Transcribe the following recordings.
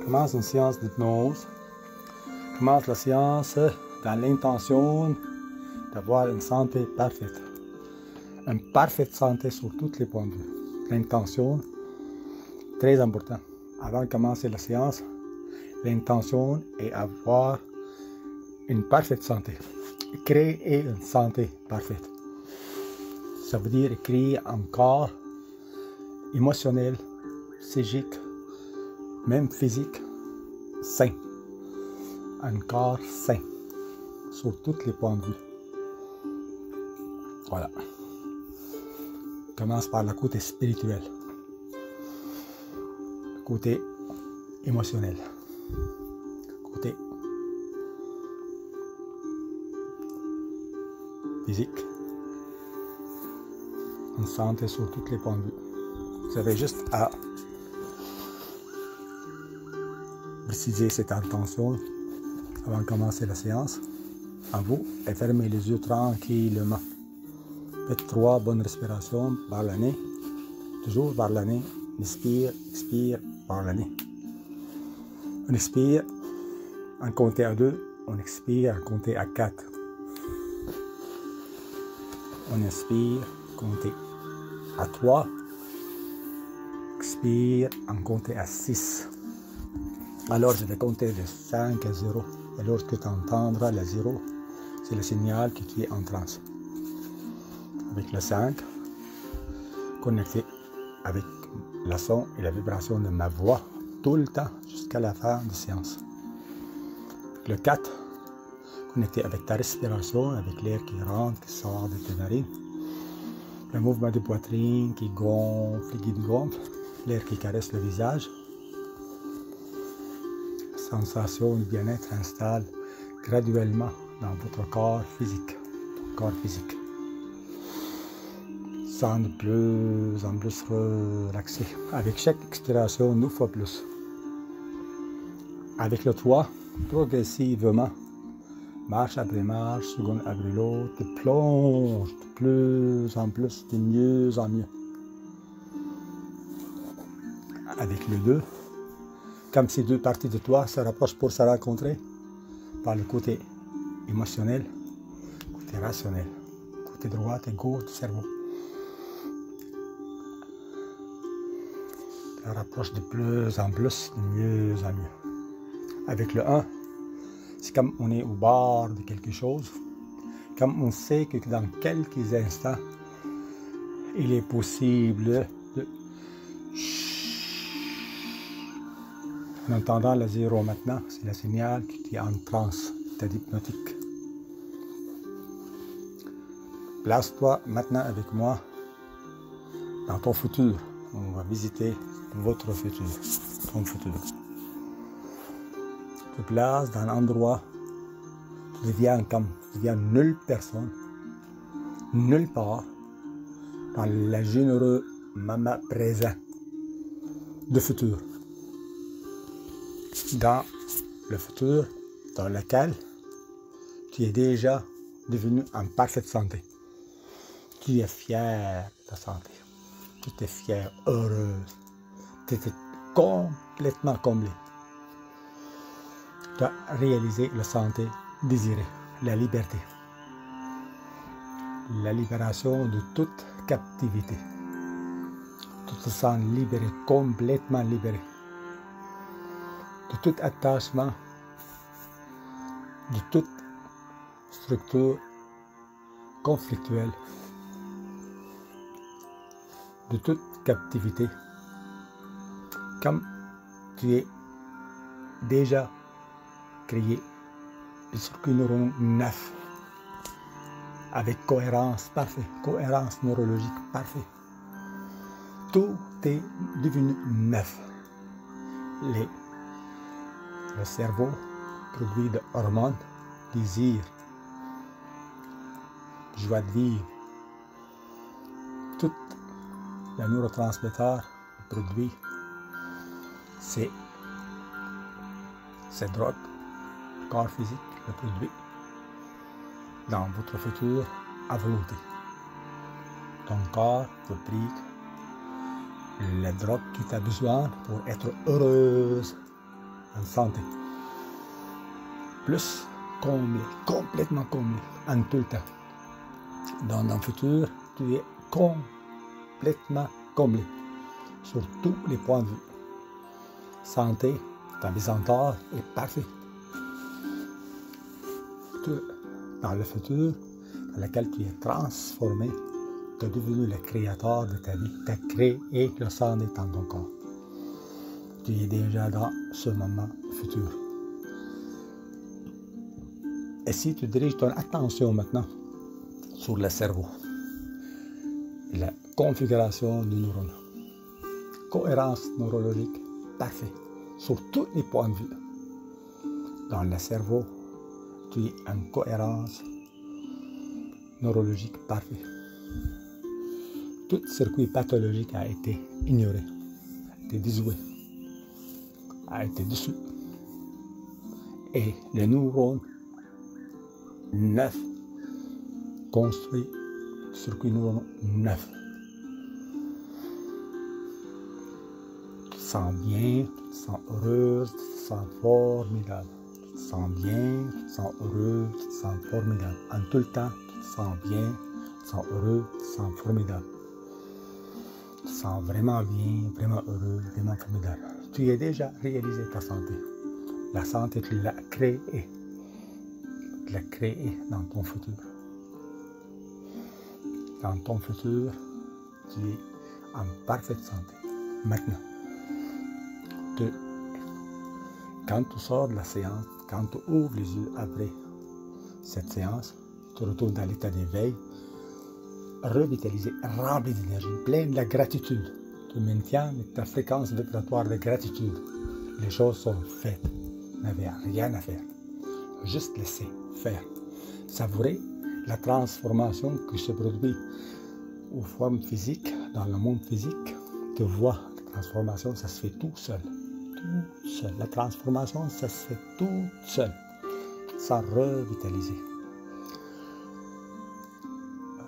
Commence une séance d'hypnose. Commence la séance dans l'intention d'avoir une santé parfaite. Une parfaite santé sur tous les points de vue. L'intention, très important. Avant de commencer la séance, l'intention est avoir une parfaite santé. Créer une santé parfaite. Ça veut dire créer un corps émotionnel, psychique, même physique, sain. Un corps sain, sur tous les points de vue. Voilà. Commence par le côté spirituel, le côté émotionnel, le côté physique. Une santé sur tous les points de vue. Vous avez juste à préciser cette intention avant de commencer la séance en vous et fermez les yeux tranquillement. Faites 3 bonnes respirations par le nez, toujours par le nez. Inspire, expire par le nez. On expire, on compte à 2, on expire, on compte à 4. On inspire, comptez à 3, expire, on compte à 6. Alors je vais compter de 5 à 0. Et lorsque tu entendras le 0, c'est le signal que tu es en transe. Avec le 5, connecté avec le son et la vibration de ma voix tout le temps jusqu'à la fin de la séance. Avec le 4, connecté avec ta respiration, avec l'air qui rentre, qui sort de tes narines. Le mouvement de poitrine qui gonfle, qui gonfle, l'air qui caresse le visage. Sensation de bien-être s'installe graduellement dans votre corps physique. Sans de plus en plus relaxé. Avec chaque expiration, 9 fois plus. Avec le 3, progressivement, marche après marche, seconde après l'autre, tu plonges de plus en plus, de mieux en mieux. Avec le 2, comme ces deux parties de toi se rapprochent pour se rencontrer par le côté émotionnel, côté rationnel, côté droit et gauche du cerveau. Ça rapproche de plus en plus, de mieux en mieux. Avec le 1, c'est comme on est au bord de quelque chose, comme on sait que dans quelques instants, il est possible de... En entendant le 0 maintenant, c'est le signal que tu es en transe, tu es hypnotique. Place-toi maintenant avec moi dans ton futur. On va visiter votre futur, ton futur. Tu te places dans l'endroit, tu deviens nulle personne, nulle part, dans le généreux moment présent de futur. Dans le futur dans lequel tu es déjà devenu en parfaite santé. Tu es fier de ta santé. Tu es fier, heureuse. Tu es complètement comblé. Tu as réalisé la santé désirée, la liberté. La libération de toute captivité. Tu te sens libéré, complètement libéré. De tout attachement, de toute structure conflictuelle, de toute captivité, comme tu es déjà créé le circuit neuronal neuf, avec cohérence parfaite, cohérence neurologique parfaite. Tout est devenu neuf. Le cerveau produit des hormones, désir, joie de vivre. Tout le neurotransmetteur produit ces drogues, le corps physique le produit dans votre futur à volonté. Ton corps fabrique les drogues que tu as besoin pour être heureuse, en santé. Plus comblé, complètement comblé, en tout le temps. Dans le futur, tu es complètement comblé sur tous les points de vue. Santé, ta vie encore est parfaite. Dans le futur, dans lequel tu es transformé, tu es devenu le créateur de ta vie. Tu as créé le santé dans ton corps. Tu es déjà dans ce moment futur. Et si tu diriges ton attention maintenant sur le cerveau, la configuration du neurone, cohérence neurologique parfaite sur tous les points de vue. Dans le cerveau, tu es en cohérence neurologique parfaite. Tout circuit pathologique a été ignoré, a été déjoué, a été dissous. Et le neurone neuf construit circuit neuronal neuf. Tu te sens bien, tu te sens heureuse, tu te sens formidable. Tu te sens bien, tu te sens heureux, tu te sens formidable. En tout le temps, tu te sens bien, tu te sens heureux, tu te sens formidable. Tu te sens vraiment bien, vraiment heureux, vraiment formidable. Tu as déjà réalisé ta santé. La santé, tu l'as créée. Tu l'as créée dans ton futur. Dans ton futur, tu es en parfaite santé. Maintenant, quand tu sors de la séance, quand tu ouvres les yeux après cette séance, tu retournes dans l'état d'éveil, revitalisé, rempli d'énergie, plein de la gratitude. Tu maintiens ta fréquence vibratoire de gratitude. Les choses sont faites. Tu n'avais rien à faire. Juste laisser faire. Savourer la transformation qui se produit aux formes physiques, dans le monde physique. Tu vois, la transformation, ça se fait tout seul. Tout seul. La transformation, ça se fait tout seul. Tu te sens revitalisé.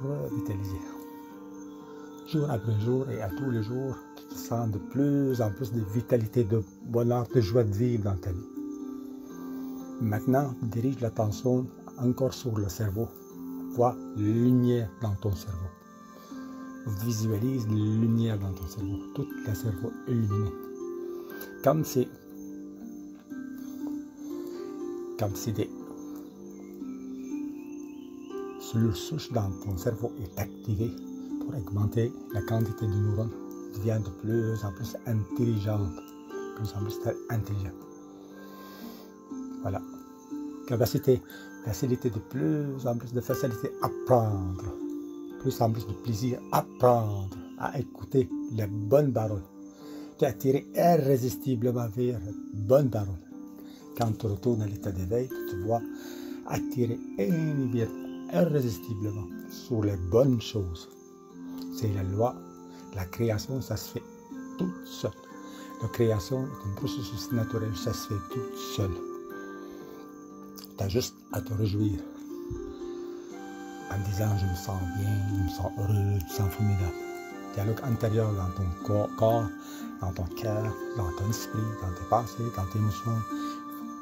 Revitalisé. Jour après jour et à tous les jours, tu te sens de plus en plus de vitalité, de bonheur, de joie de vivre dans ta vie. Maintenant, dirige l'attention encore sur le cerveau. Vois la lumière dans ton cerveau. Visualise la lumière dans ton cerveau. Tout le cerveau illuminé. Comme si des cellules souches dans ton cerveau est activée pour augmenter la quantité de neurones. Devient de plus en plus intelligente. De plus en plus intelligente. Voilà. Facilité de plus en plus de facilité à apprendre. Plus en plus de plaisir à apprendre, à écouter les bonnes paroles. Tu es attiré irrésistiblement vers les bonnes paroles. Quand tu retournes à l'état d'éveil, tu te vois attiré irrésistiblement sur les bonnes choses. C'est la loi. La création, ça se fait toute seule. La création est un processus naturel, ça se fait toute seule. Tu as juste à te réjouir en disant je me sens bien, je me sens heureux, je me sens formidable. Dialogue intérieur dans ton corps, dans ton cœur, dans ton esprit, dans tes pensées, dans tes émotions.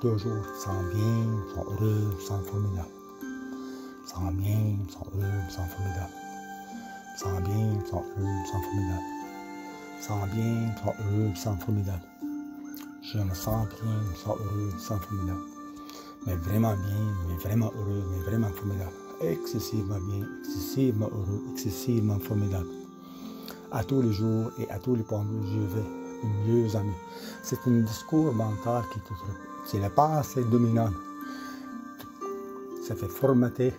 Toujours, je me sens bien, je me sens heureux, je me sens formidable. Je me sens bien, je me sens heureux, je me sens formidable. Je me sens bien, je me sens heureux, je me sens formidable. Je me sens bien, je me sens heureux, je me sens formidable. Je me sens bien, je me sens heureux, je me sens formidable. Mais vraiment bien, mais vraiment heureux, mais vraiment formidable. Excessivement bien, excessivement heureux, excessivement formidable. À tous les jours et à tous les points de vue, je vais de mieux en mieux. C'est un discours mental qui te trouve. C'est la pensée dominante. Ça fait formater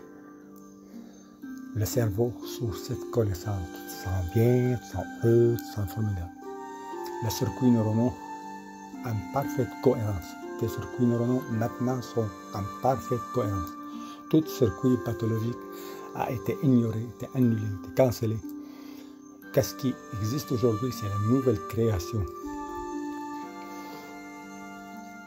le cerveau sur cette connaissance. Tu te sens bien, tu te sens heureux, tu te sens formidable. Les circuits neuronaux en parfaite cohérence. Tes circuits neuronaux maintenant sont en parfaite cohérence. Tout circuit pathologique a été ignoré, été annulé, été cancellé. Qu'est-ce qui existe aujourd'hui, c'est la nouvelle création.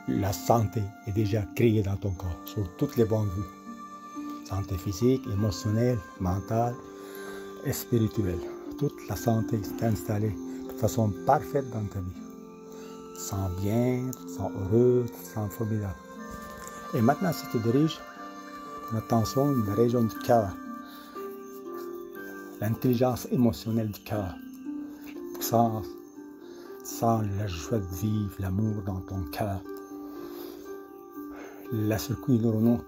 La santé est déjà créée dans ton corps, sur toutes les bonnes vues. Santé physique, émotionnelle, mentale et spirituelle. Toute la santé s'est installée de façon parfaite dans ta vie. te sens bien, tu te sens heureux, tu te sens formidable. Et maintenant, si tu diriges ton attention dans la région du cœur, l'intelligence émotionnelle du cœur, tu sens la joie de vivre, l'amour dans ton cœur, les circuits neuronaux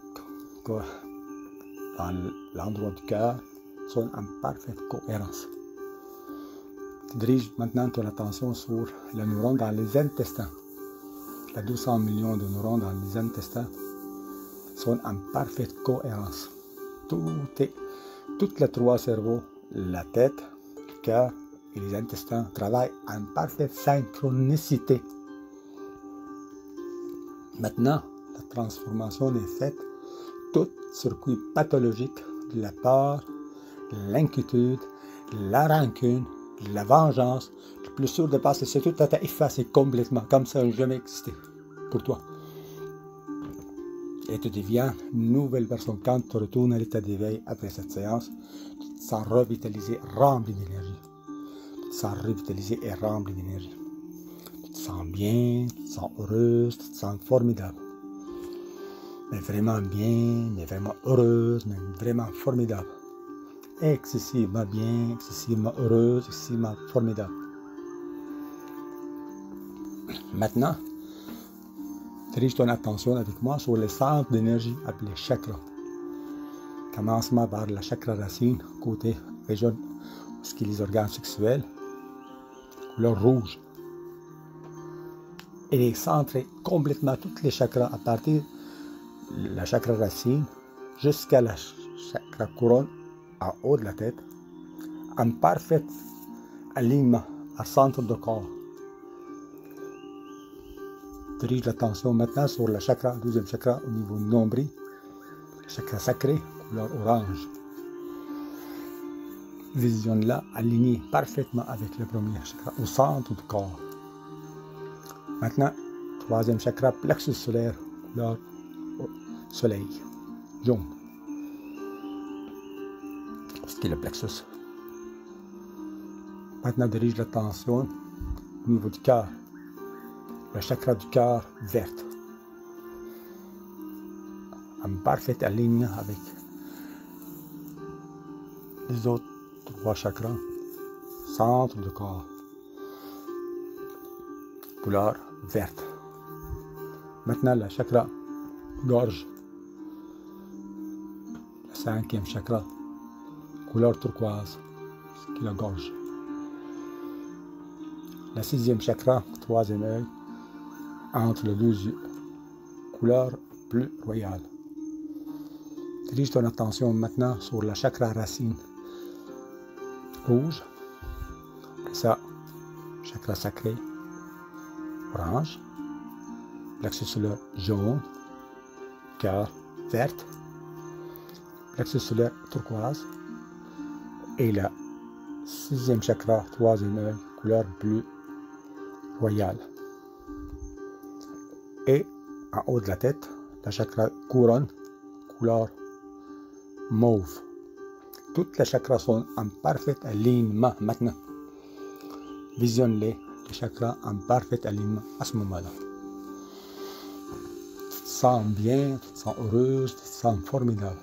dans l'endroit du cœur sont en parfaite cohérence. Tu diriges maintenant ton attention sur les neurones dans les intestins. Les 200 millions de neurones dans les intestins sont en parfaite cohérence. Toutes les trois cerveaux, la tête, le cœur et les intestins travaillent en parfaite synchronicité. Maintenant, la transformation est faite. Tout circuit pathologique de la peur, de l'inquiétude, de la rancune, de la vengeance, le plus sûr de passer, c'est tout à fait effacé complètement, comme ça n'a jamais existé pour toi. Et tu deviens une nouvelle personne. Quand tu retournes à l'état d'éveil après cette séance, tu te sens revitalisé, rempli d'énergie. Tu te sens revitalisé et rempli d'énergie. Tu te sens bien, tu te sens heureuse, tu te sens formidable. Mais vraiment bien, mais vraiment heureuse, mais vraiment formidable. Excessivement bien, excessivement heureuse, excessivement formidable. Maintenant, dirige ton attention avec moi sur les centres d'énergie appelés chakras. Commencement par la chakra racine, côté région ce qui est les organes sexuels, couleur rouge. Et les centrer complètement tous les chakras à partir de la chakra racine jusqu'à la chakra couronne en haut de la tête, en parfait alignement à centre de corps. Dirige l'attention maintenant sur le chakra, deuxième chakra au niveau du nombril, chakra sacré, couleur orange. Visionne-la alignée parfaitement avec le premier chakra au centre du corps. Maintenant, troisième chakra, plexus solaire, couleur soleil, jaune. Ce qui est le plexus. Maintenant, dirige l'attention au niveau du cœur. Le chakra du cœur verte. En parfait alignement avec les autres trois chakras. Centre du corps. Couleur verte. Maintenant, le chakra gorge. Le cinquième chakra. Couleur turquoise. Ce qui est la gorge. Le sixième chakra, troisième œil. Entre les deux yeux, couleur bleu royal. Dirige ton attention maintenant sur la chakra racine rouge, ça, chakra sacré orange, plexus solaire jaune, cœur verte, plexus solaire turquoise et le sixième chakra, troisième œil, couleur bleu royal. Et en haut de la tête, la chakra couronne, couleur mauve. Toutes les chakras sont en parfait alignement maintenant. Visionne-les, les chakras en parfait alignement à ce moment-là. Tu te sens bien, tu te sens heureuse, tu te sens formidable.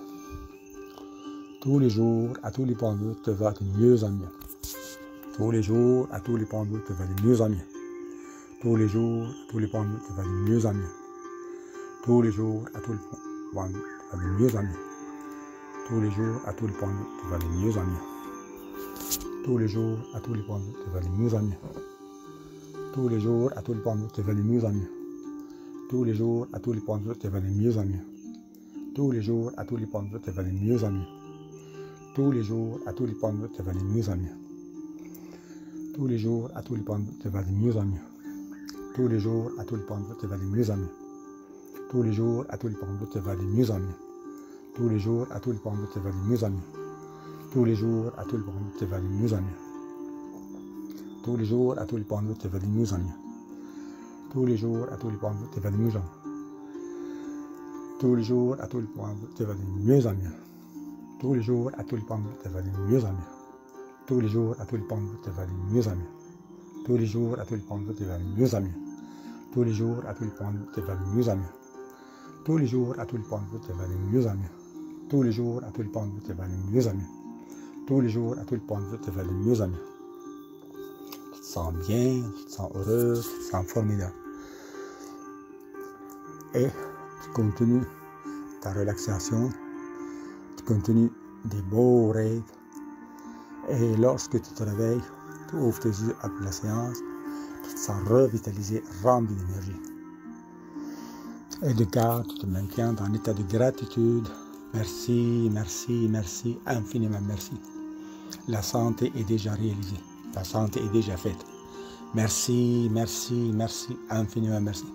Tous les jours, à tous les points de vue, tu vas de mieux en mieux. Tous les jours, à tous les points de vue, tu vas de mieux en mieux. Tous les jours, à tous les points de vue, tu vas de mieux en mieux. Tous les jours, à tous les points de vue, tu vas de mieux en mieux. Tous les jours, à tous les points de vue, tu vas de mieux en mieux. Tous les jours, à tous les points de vue, tu vas de mieux en mieux. Tous les jours, à tous les points de vue, tu vas de mieux en mieux. Tous les jours, à tous les points de vue, tu vas de mieux en mieux. Tous les jours, à tous les points de vue, tu vas de mieux en mieux. Tous les jours, à tous les points de vue, tu vas de mieux en mieux. Tous les jours, à tous les points de vue, tu vas de mieux en mieux. Tous les jours, à tous les points de vue, tu vas de mieux en mieux. Tous les jours, à tous les points de vue, tu vas de mieux en mieux. Tous les jours, à tous les points de vue, tu vas de mieux en mieux. Tous les jours, à tous les points de vue, tu vas de mieux en mieux. Tous les jours, à tous les points de vue, tu vas de mieux en mieux. Tous les jours, à tous les points de vue, tu vas de mieux en mieux. Tous les jours, à tous les points de vue, tu vas de mieux en mieux. Tous les jours, à tous les points de vue, tu vas de mieux en mieux. Tous les jours, à tous les points de vue, tu vas de mieux en mieux. Tous les jours, à tous les points de vue, tu vas de mieux en mieux. Tous les jours, à tous les points de vue, tu vas de mieux en mieux. Tous les jours, à tous les points de vue, tu vas de mieux en mieux. Tous les jours, à tous les points de vue, tu vas de mieux en mieux. Tous les jours, à tous les points de vue, tu vas de mieux en mieux. Tu te sens bien, tu te sens heureux, tu te sens formidable. Et tu continues ta relaxation, tu continues des beaux rêves. Et lorsque tu te réveilles, tu ouvres tes yeux après la séance, tu te sens revitalisé, rempli d'énergie. Et de garde, tu te maintiens dans l'état de gratitude. Merci, merci, merci, infiniment merci. La santé est déjà réalisée, la santé est déjà faite. Merci, merci, merci, infiniment merci.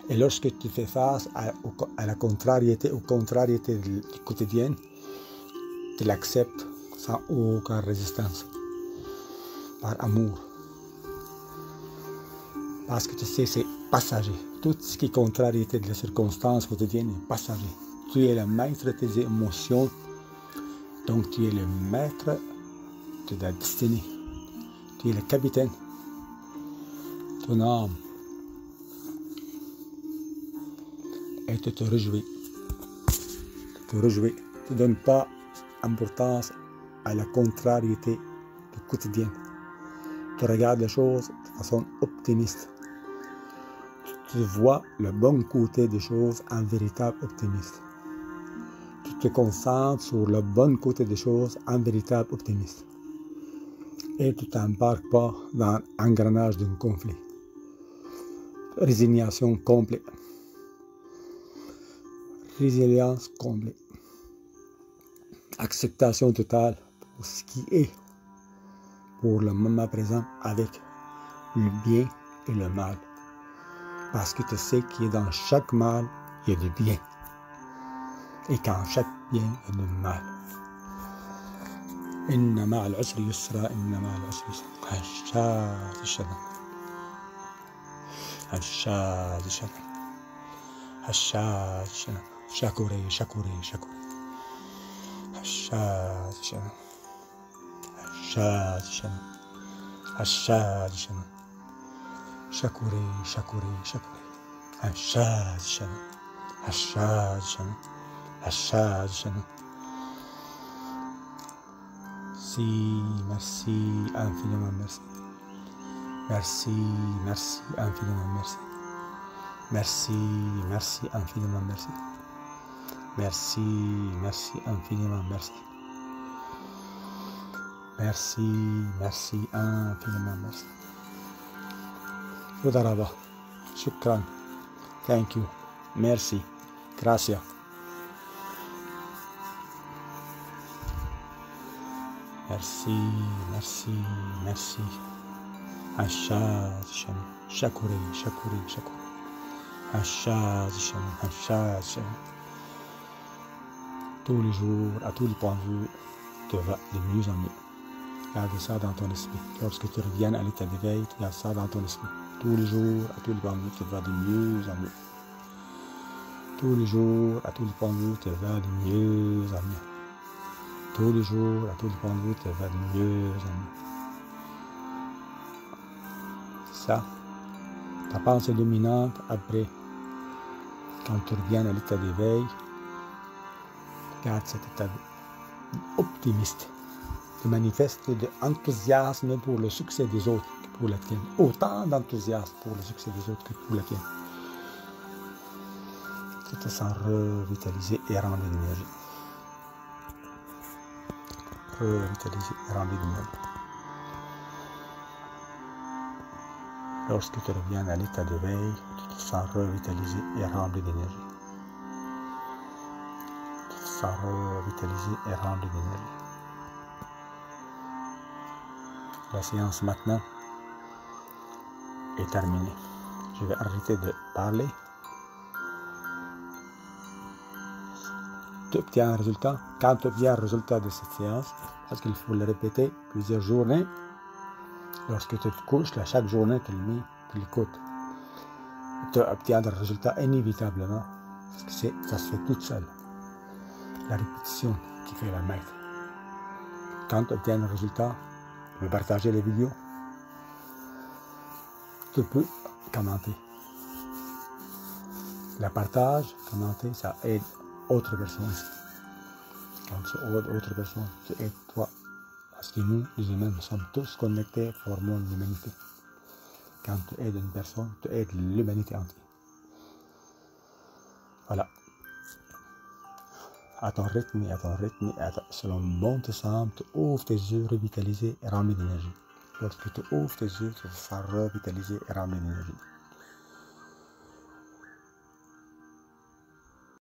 Et lorsque tu fais face à la contrariété, aux contrariétés du quotidien, tu l'acceptes sans aucune résistance, par amour. Parce que tu sais, c'est passager. Tout ce qui est contrariété de la circonstance quotidienne est passager. Tu es le maître de tes émotions, donc tu es le maître de ta destinée. Tu es le capitaine. Ton âme. Et tu te réjouis. Tu te réjouis. Tu ne donnes pas importance à la contrariété du quotidien. Tu regardes les choses de façon optimiste. Tu vois le bon côté des choses en véritable optimiste. Tu te concentres sur le bon côté des choses en véritable optimiste. Et tu ne t'embarques pas dans l'engrenage d'un conflit. Résignation complète. Résilience complète. Acceptation totale pour ce qui est, pour le moment présent, avec le bien et le mal. Parce que tu sais qu'il y a dans chaque mal, il y a du bien. Et qu'en chaque bien, il y a du mal. Inna ma'al usri yusra, inna ma'al usri yusra. Hashad shadam. Hashad shadam. Hashad shadam. Shakuri, shakuri, shakuri. Hashad shadam. Hashad shadam. Hashad shadam. Shakuri, shakuri, shakuri. Hashad shadam. Hashad shadam. Hashad shadam. Merci, merci, infiniment merci. Merci, merci, infiniment merci. Merci, merci, infiniment merci. Merci, merci, infiniment merci. Merci, merci, infiniment merci. Todaraba. Shukran. Thank you. Merci. Gracias. Merci, merci, merci. Hashad Shalom. Shakuri, shakuri, shakuri. Hashad Shalom, Hashad Shalom. Tous les jours, à tous les points de vue, tu vas de mieux en mieux. Garde ça dans ton esprit. Lorsque tu reviens à l'état d'éveil, tu gardes ça dans ton esprit. Tous les jours, à tous les points de vue, tu vas de mieux en mieux. Tous les jours, à tous les points de vue, tu vas de mieux en mieux. Tous les jours, à tous les points de vue, tu vas de mieux en mieux. C'est ça. Ta pensée dominante, après, quand tu reviens à l'état d'éveil, garde cet état optimiste. Tu manifestes de l'enthousiasme pour le succès des autres que pour la tienne. Autant d'enthousiasme pour le succès des autres que pour la tienne. Tu te sens revitalisé et rempli d'énergie. Revitalisé et rempli d'énergie. Lorsque tu reviens à l'état d'éveil, tu te sens revitalisé et rempli d'énergie. Tu te sens revitalisé et rempli d'énergie. La séance maintenant est terminée. Je vais arrêter de parler. Tu obtiens un résultat. Quand tu obtiens un résultat de cette séance, parce qu'il faut le répéter plusieurs journées, lorsque tu te couches, là, chaque journée, tu le mets, tu l'écoutes. Tu obtiens un résultat inévitablement, parce que ça se fait toute seule. La répétition qui fait la maître. Quand tu obtiens un résultat, tu peux partager les vidéos. Tu peux commenter. Le partage, commenter, ça aide autre personne aussi. Quand tu aides autre personne, tu aides toi. Parce que nous, les humains, nous sommes tous connectés, formons l'humanité. Quand tu aides une personne, tu aides l'humanité entière. Voilà. À ton rythme, selon bon te semble, tu ouvres tes yeux revitalisés et remplis d'énergie. Lorsque tu ouvres tes yeux, tu vas revitaliser et remplir d'énergie.